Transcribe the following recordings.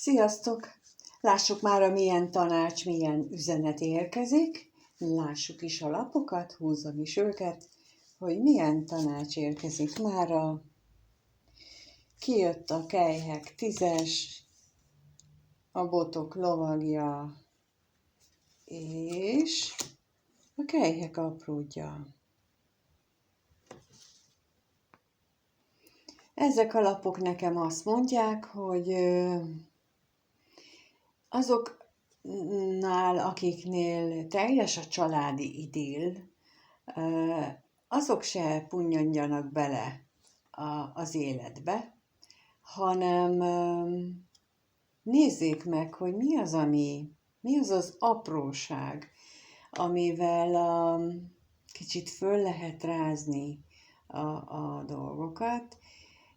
Sziasztok! Lássuk már, milyen tanács, milyen üzenet érkezik. Lássuk is a lapokat, húzzam is őket, hogy milyen tanács érkezik mára. Kijött a kelyhek 10-es, a botok lovagja, és a kelyhek apródja. Ezek a lapok nekem azt mondják, hogy azoknál, akiknél teljes a családi idill, azok se punnyadjanak bele az életbe, hanem nézzék meg, hogy mi az az apróság, amivel kicsit föl lehet rázni a dolgokat,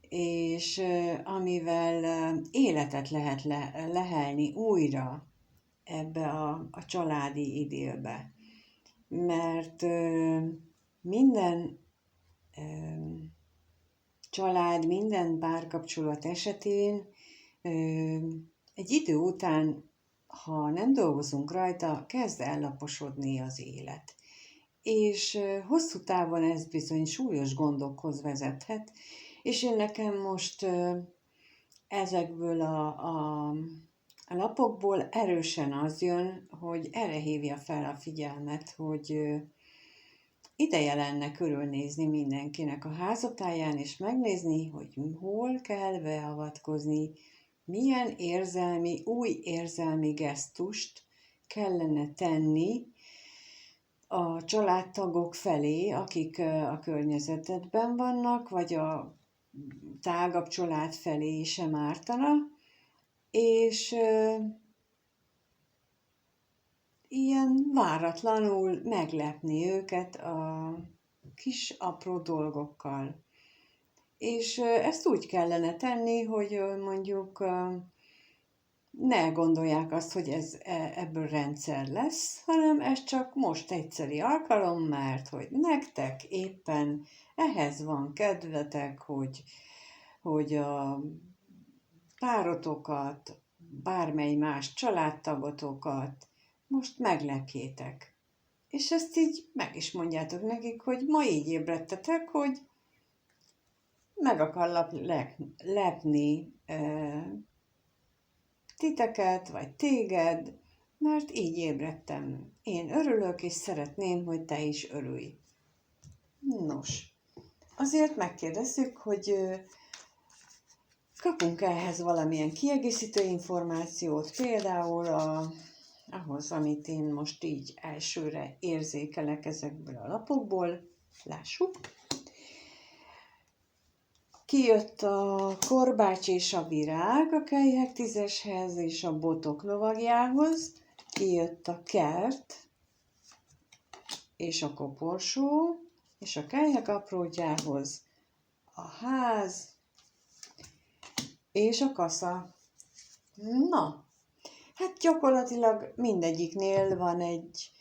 és amivel életet lehet lehelni újra ebbe a családi idillbe. Mert minden család, minden párkapcsolat esetén egy idő után, ha nem dolgozunk rajta, kezd ellaposodni az élet. És hosszú távon ez bizony súlyos gondokhoz vezethet, és én nekem most ezekből a lapokból erősen az jön, hogy erre hívja fel a figyelmet, hogy ideje lenne körülnézni mindenkinek a házatáján, és megnézni, hogy hol kell beavatkozni, milyen új érzelmi gesztust kellene tenni a családtagok felé, akik a környezetedben vannak, vagy a tágabb család felé sem ártana, és ilyen váratlanul meglepni őket a kis apró dolgokkal. És ezt úgy kellene tenni, hogy mondjuk ne gondolják azt, hogy ebből rendszer lesz, hanem ez csak most egyszeri alkalom, mert hogy nektek éppen ehhez van kedvetek, hogy a párotokat, bármely más családtagotokat most meglepjétek. És ezt így meg is mondjátok nekik, hogy ma így ébredtetek, hogy meg akar lepni titeket, vagy téged, mert így ébredtem. Én örülök, és szeretném, hogy te is örülj. Nos, azért megkérdezzük, hogy kapunk ehhez valamilyen kiegészítő információt, például ahhoz, amit én most így elsőre érzékelek ezekből a lapokból. Lássuk! Kijött a korbács és a virág a kelyhek 10-eshez és a botok lovagjához. Kijött a kert és a koporsó és a kelyhek apródjához a ház és a kasza. Na, hát gyakorlatilag mindegyiknél van egy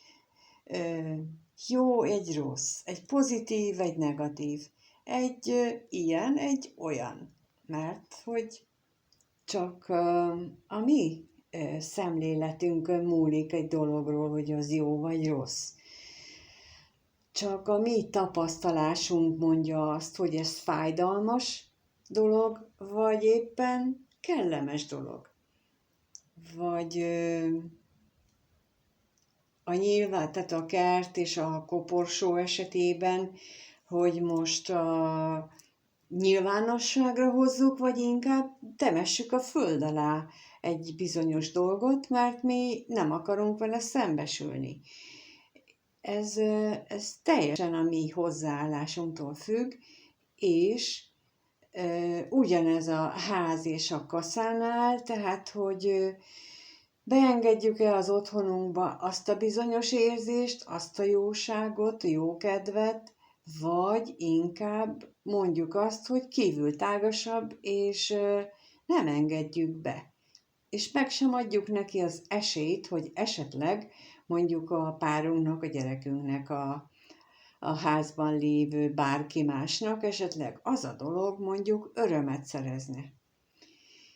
jó, egy rossz, egy pozitív, egy negatív. Egy ilyen, egy olyan. Mert hogy csak a mi szemléletünkön múlik egy dologról, hogy az jó vagy rossz. Csak a mi tapasztalásunk mondja azt, hogy ez fájdalmas dolog, vagy éppen kellemes dolog. Vagy tehát a kert és a koporsó esetében, hogy most a nyilvánosságra hozzuk, vagy inkább temessük a föld alá egy bizonyos dolgot, mert mi nem akarunk vele szembesülni. Ez teljesen a mi hozzáállásunktól függ, és ugyanez a ház és a kaszánál, tehát, hogy beengedjük-e az otthonunkba azt a bizonyos érzést, azt a jóságot, jókedvet, vagy inkább mondjuk azt, hogy kívültágasabb, és nem engedjük be. És meg sem adjuk neki az esélyt, hogy esetleg mondjuk a párunknak, a gyerekünknek, a házban lévő bárki másnak esetleg az a dolog mondjuk örömet szerezne.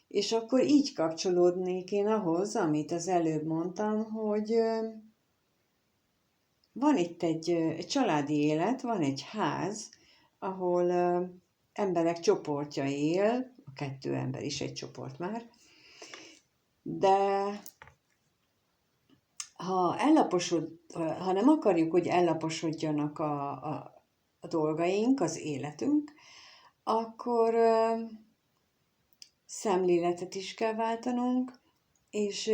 És akkor így kapcsolódnék én ahhoz, amit az előbb mondtam, hogy van itt egy családi élet, van egy ház, ahol emberek csoportja él, a 2 ember is egy csoport már, de ha nem akarjuk, hogy ellaposodjanak a dolgaink, az életünk, akkor szemléletet is kell váltanunk, és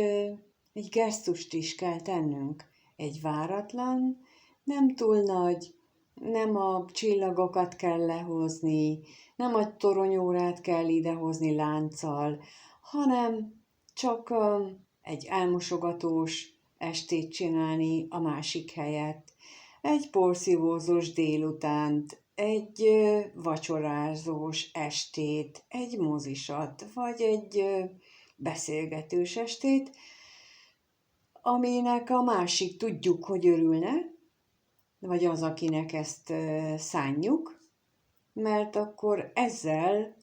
egy gesztust is kell tennünk. Egy váratlan, nem túl nagy, nem a csillagokat kell lehozni, nem a toronyórát kell idehozni lánccal, hanem csak egy elmosogatós estét csinálni a másik helyett, egy porszívózós délutánt, egy vacsorázós estét, egy mozisat, vagy egy beszélgetős estét, aminek a másik tudjuk, hogy örülne, vagy az, akinek ezt szánjuk, mert akkor ezzel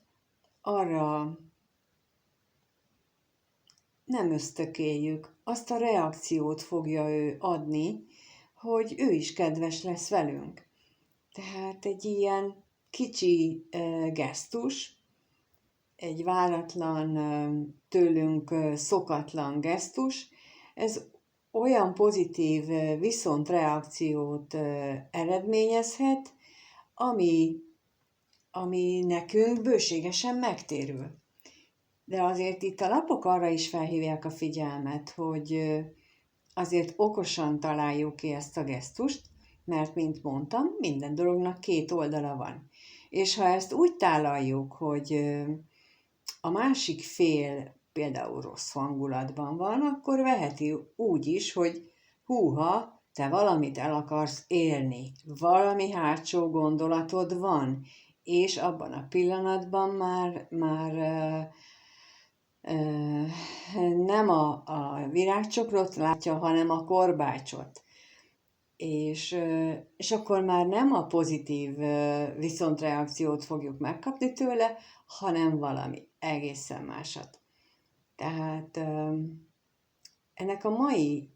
arra nem ösztökéljük, azt a reakciót fogja ő adni, hogy ő is kedves lesz velünk. Tehát egy ilyen kicsi gesztus, egy váratlan, tőlünk szokatlan gesztus, ez olyan pozitív viszontreakciót eredményezhet, ami nekünk bőségesen megtérül. De azért itt a lapok arra is felhívják a figyelmet, hogy azért okosan találjuk ki ezt a gesztust, mert, mint mondtam, minden dolognak 2 oldala van. És ha ezt úgy tálaljuk, hogy a másik fél például rossz hangulatban van, akkor veheti úgy is, hogy húha, te valamit el akarsz érni, valami hátsó gondolatod van, és abban a pillanatban már nem a virágcsokrot látja, hanem a korbácsot. És akkor már nem a pozitív viszontreakciót fogjuk megkapni tőle, hanem valami egészen másat. Tehát ennek a mai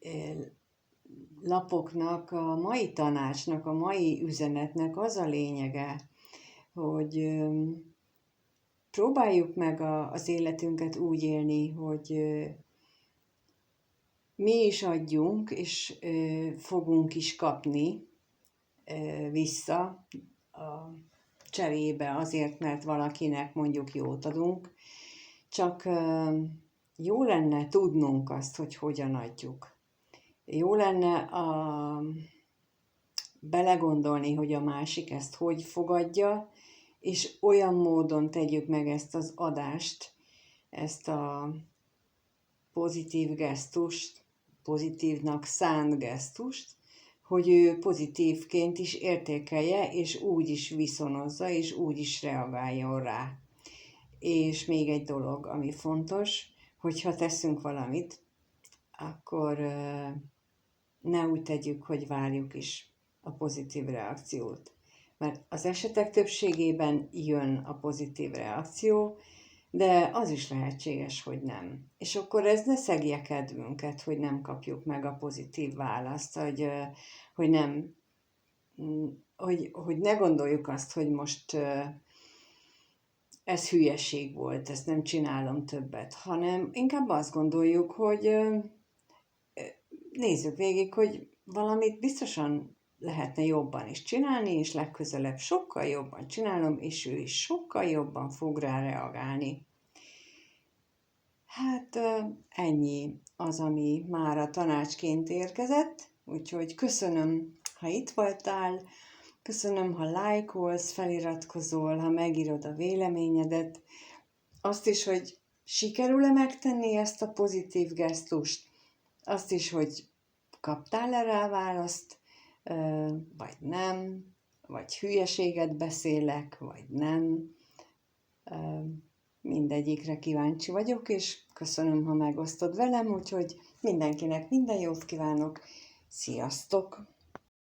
lapoknak, a mai tanácsnak, a mai üzenetnek az a lényege, hogy próbáljuk meg az életünket úgy élni, hogy mi is adjunk, és fogunk is kapni vissza a cserébe azért, mert valakinek mondjuk jót adunk. Csak jó lenne tudnunk azt, hogy hogyan adjuk. Jó lenne belegondolni, hogy a másik ezt hogy fogadja, és olyan módon tegyük meg ezt az adást, ezt a pozitív gesztust, pozitívnak szánt gesztust, hogy ő pozitívként is értékelje, és úgy is viszonozza, és úgy is reagáljon rá. És még egy dolog, ami fontos, hogyha teszünk valamit, akkor ne úgy tegyük, hogy várjuk is a pozitív reakciót. Mert az esetek többségében jön a pozitív reakció, de az is lehetséges, hogy nem. És akkor ez ne szegje kedvünket, hogy nem kapjuk meg a pozitív választ, hogy nem, hogy ne gondoljuk azt, hogy most ez hülyeség volt, ezt nem csinálom többet, hanem inkább azt gondoljuk, hogy nézzük végig, hogy valamit biztosan lehetne jobban is csinálni, és legközelebb sokkal jobban csinálom, és ő is sokkal jobban fog rá reagálni. Hát ennyi az, ami már a tanácsként érkezett, úgyhogy köszönöm, ha itt voltál, köszönöm, ha lájkolsz, feliratkozol, ha megírod a véleményedet, azt is, hogy sikerül-e megtenni ezt a pozitív gesztust, azt is, hogy kaptál-e rá választ, vagy nem, vagy hülyeséget beszélek, vagy nem. Mindegyikre kíváncsi vagyok, és köszönöm, ha megosztod velem, úgyhogy mindenkinek minden jót kívánok. Sziasztok!